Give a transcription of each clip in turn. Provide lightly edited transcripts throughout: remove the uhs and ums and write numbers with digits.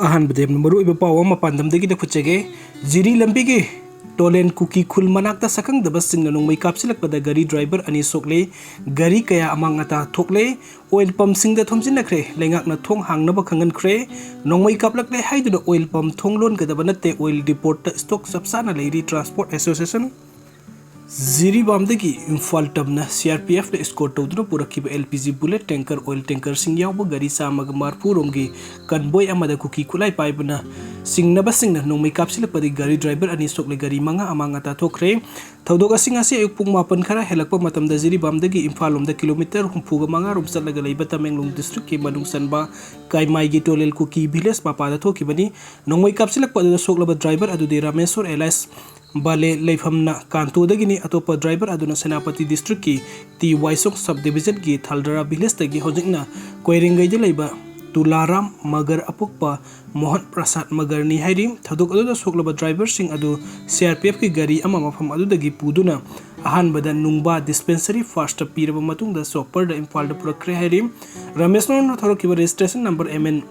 अहनबदे Maruoiba paw ama pandamdagi da khutchege jiri lambige tolen kuki khul manakta sakang dabas singna nongmai kapsilakpada gari driver ani sokle gari kaya amang ata thokle oil pump singda thomjinakre lengakna thong hangnaba khangan khre nongmai kaplakle haiduna oil pump thonglon gadaba natte oil depot stock sapsana leiri transport association Ziri Bamdagi Imphal Tabna CRPF le escort tawduna purakhiba LPG bullet tanker oil tanker sing yawba gari samaga marpuromgi convoy amada kuki kulai paibna singnaba singna nongmai kapsilapadi gari driver ani sokle gari manga amanga ta thokre thawdok asing ase ayuk mapan khara helakpa matamda Ziri Bamdagi Imphal lomda kilometer humpuga manga rom satlaga leiba Tamenglong district ki manung sanba kaimai gi tolel kuki village papada thokibani nongmai kapsilakpa da soklaba driver adu de Rameswar Elias Bale Leifamna Kantodagini Atopa driver Aduna Senapati district ki T Waisok subdivision ki Thaldara village tagi hojikna Koiringai Laiba Tularam Magar Apukpa Mohan Prasad Magar ni hairi thadok adu soklaba driver sing adu CRPF ki gari ama mafam adu dagi puduna ahan bada nungba dispensary first piraba matung da sopper da Imphal da purakre hairi Ramesnon thorokiba registration number MN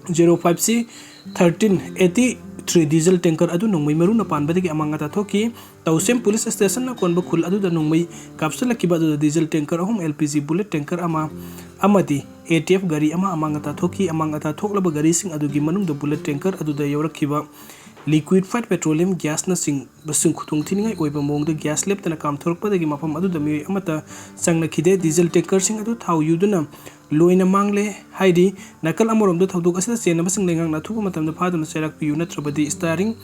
05C 1383 diesel tanker adu nongmai maru na panbadagi amanga ta thoki Tausem police station na konba khul adu da nongmai kapsula kiba adu diesel tanker ahum LPG bullet tanker amati ATF gari amanga ta thoki amanga ta thoklaba gari sing adu gi manung da bullet tanker adu da yawrakiba liquefied petroleum gas na sing basung khutung thiningai oiba mong da gas lab tana kam thorokpa dagi mafam adu da mi amata sangna khide diesel tanker sing adu thau yuduna loina mangle haidi nakal amorom da thawdok asida chena basing lengang na thuba matam da phaduna serak piu natrabadi starring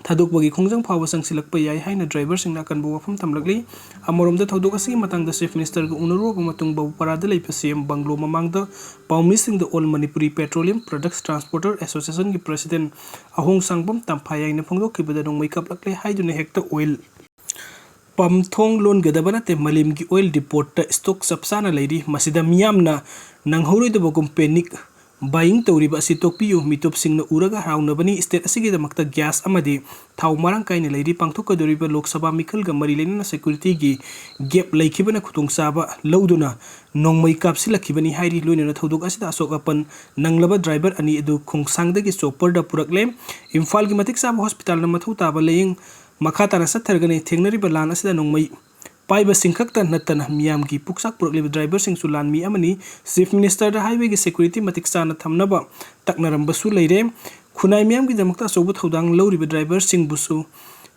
thadok bagi khongjang phawa sangsilakpa yai haina driver sing na kanbo wafam thamlakli amorom da thawdok asigi matang da chief minister ga unaro ga matung babu parada leipa CM banglo mamang da paumi sing da all manipuri petroleum products transporter association gi president ahong sangbam tamphayai na phongdok kibada nong makeup lakle haiduna hekta oil pam thong lon gadabana te malim gi oil depot ta stock sapsana leiri masida miyamna nanghoroi da bogum panic buying tawriba si tokpiyu mitop singna uraga raunabani state asigi da makta gas amadi thau marang kaina leiri pangthok doriba lok sabha mikal ga mari lena security gi gap laikhibana khutung saba lauduna nongmai kapsilakibani hairi loina thodok asida asok apan nanglaba driver ani edu khungsang da gi chopper da purakle Imphal gi matik sab hospital na mathu taba leying makha tara sathargani thengnariba lan asida nongmai Paiba singkakta natana miyam gi puksak purakliba driver sing sulan mi amani chief minister da highway gi security matik sana thamnaba taknaram basu leire khunai miyam gi damakta sobu thodang loriba driver sing busu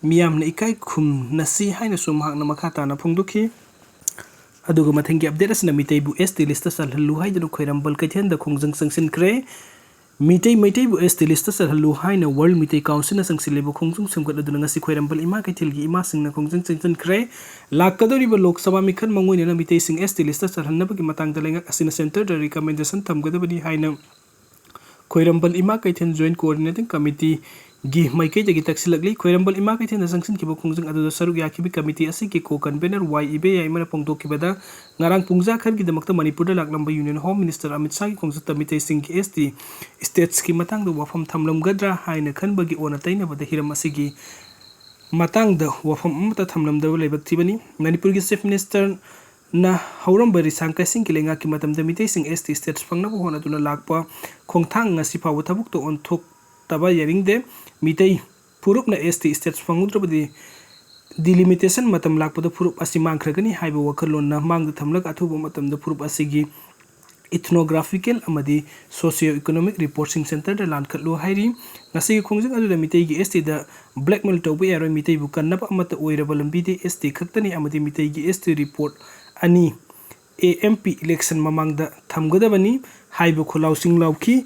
miyam na ikai khum nasi haina sumhak na makha ta na phongdukhi aduga mathengi update asna mitei bu ST list salhallu haidru khoirambal kaithen da khongjang sangsin kre mitei bu ST list salhallu haina world mitei council na sangsilebo khongjung semgat aduna ngasi khoirambal ima kaithilgi ima singna khongjang sangsin kre lakadori ba lok sabha mikhan mangoi na mitei sing ST list salhanna gi matang da lengak asina center da recommendation thamgadabani haina khoirambal ima kaithen joint coordinating committee gi maikai jagi taksilakli khoirambal ima kaithen da sangsin kibo khongjang adu saruk yakhibi committee asi ki co convener YEB yaimana pongdok kibada ngarang pungja khan gi damakta manipur da laklamba union home minister Amit Shah gi khongjang committee sing ki ST states ki matang da wafam thamlam gadra haina khan bagi ona taina bada hiram asigi matang da wafam amata thamlam da lebak thibani manipur gi chief minister na hauram bari sangkai sing kilenga ki matam da mitei sing ST states phangna bo hona tuna lakpa khongthang ngasi pawu thabuk to on thok taba yaring de mitei purup na ST states phangudra delimitation matam lakpa da purup asi mangkhragani haiba wakalon na mang da thamlak athuba matam da purup asigi ethnographical amadi socio-economic reporting center da lankhatlo hairi ngasi khongjang adu da mitei gi ST da blackmail tawba yaroi mitei bu kannaba amata oiraba lambi de ST khaktani amadi mitei gi ST report ani AMP election mamang da thamgadabani haiba kholau sing lauki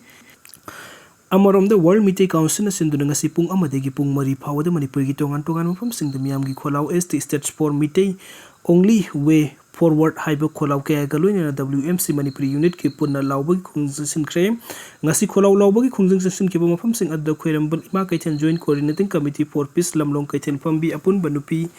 Amarom the World Mitei Council na sinduna ngasi pung amadegi pung mari phawada Manipur gi tongan mafam sing da miyam gi kholau ST states for Mitei only way forward haiba kholau kaya galoina na WMC Manipuri unit ki punna laubagi khungsin kre ngasi kholau laubagi khungjing session ki mafam sing adda khoirambal ima kaithen joint coordinating committee for peace lamlong kaithen pambi apun banupi